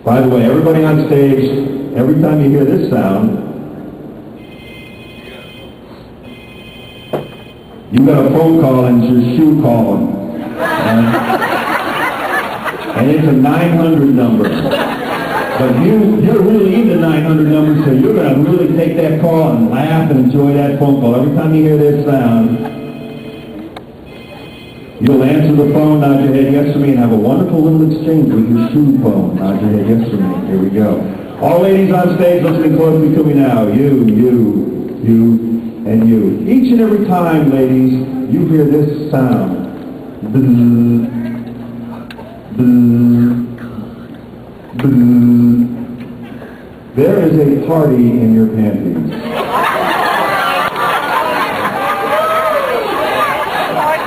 By the way, everybody on stage, every time you hear this sound, you got a phone call and it's your shoe calling. And it's a 900 number. But you're really into 900 numbers, so you're going to really take that call and laugh and enjoy that phone call. Every time you hear this sound, you'll answer the phone, nod your head yes to me, and have a wonderful little exchange with your shoe phone. Nod your head yes to me. Here we go. All ladies on stage listening closely to me now. You, and you. Each and every time, ladies, you hear this sound. There is a party in your panties.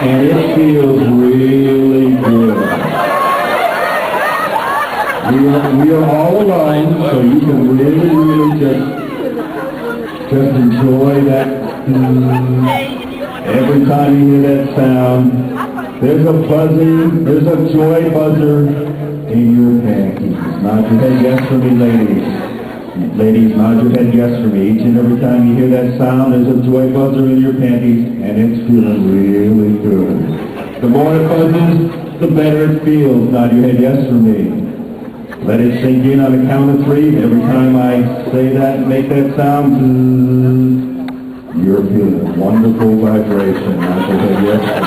And it feels really good. We are all alone, so you can really just enjoy that. Every time you hear that sound, there's a buzzing, there's a joy buzzer in your panties. Nod your head yes for me, ladies. Ladies, nod your head yes for me. Each and every time you hear that sound, there's a joy buzzer in your panties, and it's feeling really good. The more it buzzes, the better it feels. Nod your head yes for me. Let it sink in on the count of 3. Every time I say that and make that sound, you're feeling a wonderful vibration. Nod your head yes for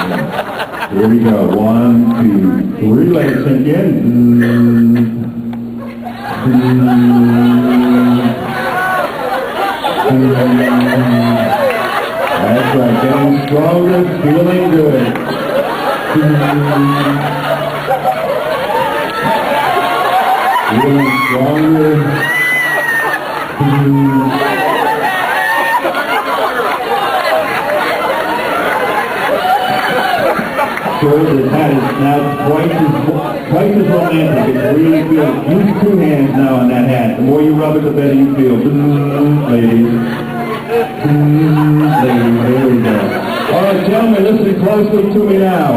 me. Here we go. 1, 2, 3. Let it sink in. That's right. Getting stronger, feeling good. Feeling stronger. The hat is now twice as romantic. It really feels. Use 2 hands now on that hat. The more you rub it, the better you feel. Ladies. Ladies, here we go. All right, gentlemen, listen closely to me now.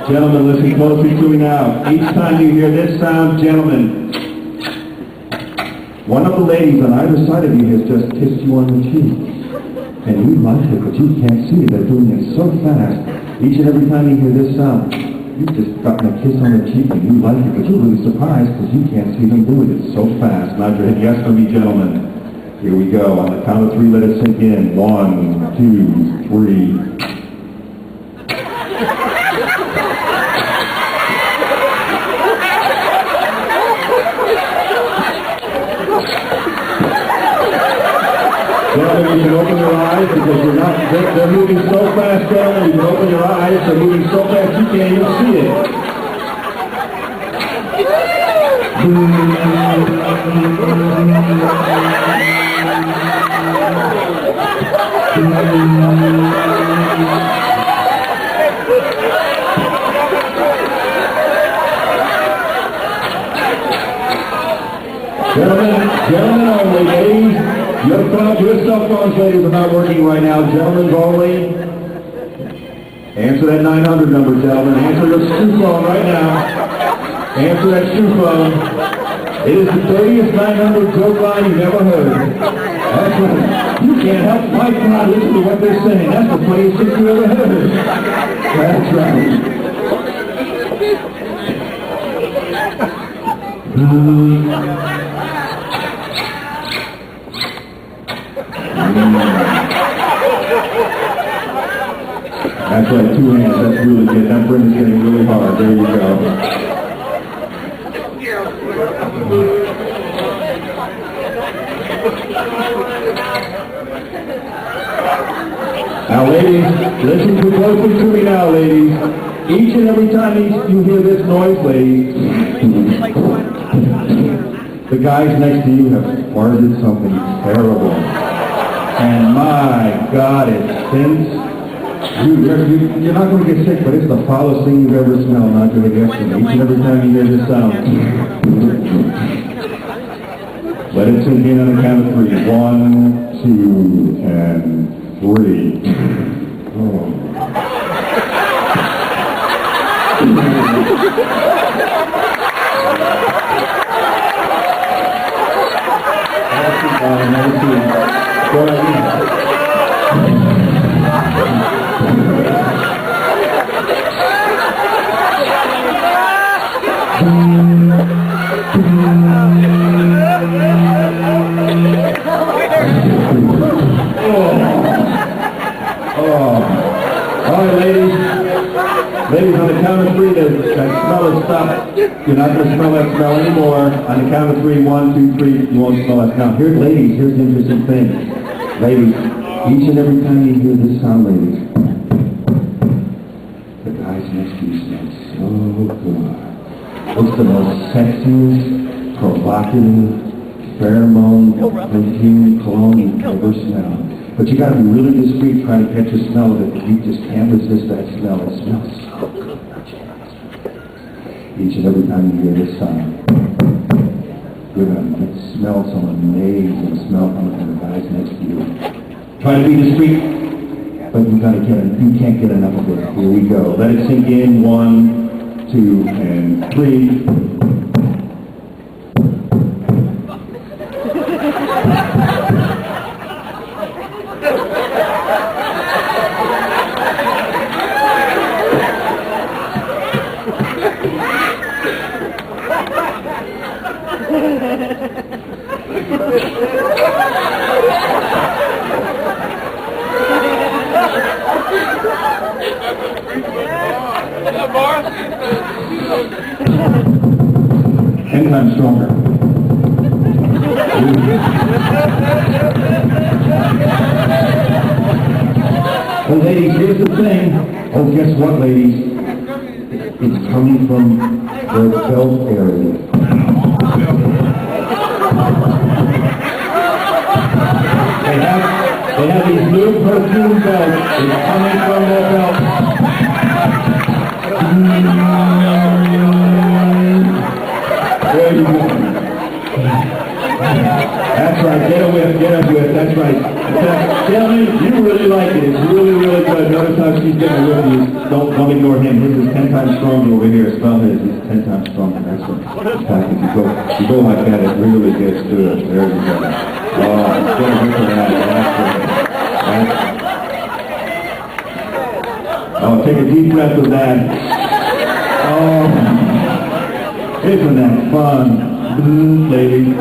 Gentlemen, listen closely to me now. Each time you hear this sound, gentlemen, one of the ladies on either side of you has just kissed you on the cheek. And you like it, but you can't see it. They're doing it so fast. Each and every time you hear this sound, you've just gotten a kiss on the cheek and you like it, but you're really surprised because you can't see them do it. It's so fast. Nod your head yes for me, gentlemen. Here we go. On the count of 3, let it sink in. 1, 2, 3. Gentlemen, you can open your eyes because they're moving so fast, gentlemen. You can open your eyes. They're moving so fast you can't even see it. Gentlemen only, ladies. Your cell phones, ladies, are not working right now. Gentlemen only. Answer that 900 number, gentlemen. Answer your shoe phone right now. Answer that shoe phone. It is the dirtiest 900 joke line you've ever heard. That's right. You can't help my God listen to what they're saying. That's the funniest thing you ever heard. That's right. That's right, 2 hands, that's really good. That brain is getting really hard. There you go. Now ladies, listen closely to me now, ladies. Each and every time you hear this noise, ladies, the guys next to you have farted something terrible. And my God, it stinks. You're not going to get sick, but it's the foulest thing you've ever smelled. Not going to get sick. Each and every time you hear this sound, let it sink in on the count of 3. 1, 2, and 3. Oh. Never seen it. Go All right, ladies. Ladies, on the count of three, that smell has stopped. You're not going to smell that smell anymore. On the count of three, 1, 2, 3, you won't smell that smell. Here, ladies, here's the interesting thing. Ladies, each and every time you hear this sound, ladies, the guys next to you smell so good. It's the most sexiest, provocative, pheromone, perfume, cologne you've ever smelled. But you got to be really discreet trying to catch a smell of it. You just can't resist that smell. It smells so good. Each and every time you hear this sound, you're going to smell some amazing smell coming from the guys next to you. Try to be discreet, but you can't get enough of it. Here we go. Let it sink in. 1, 2, and 3. Ten times stronger. Well, ladies, here's the thing. Oh, guess what, ladies? It's coming from their belt area. They have these new perfume belts. It's coming from their belt. There you go. That's right. Get a whiff. That's right. Gentlemen, you really like it. It's really, really good. Notice how she's getting a whiff of you. Don't ignore him. His is 10 times stronger over here. Smell his. He's 10 times stronger. That's right. If you go like that, it really gets good. There you go. Oh, get a whiff of that. Oh, take a deep breath of that. Oh, isn't that fun? Ladies.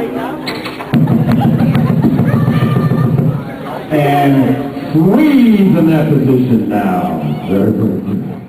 And freeze in that position now. Very good.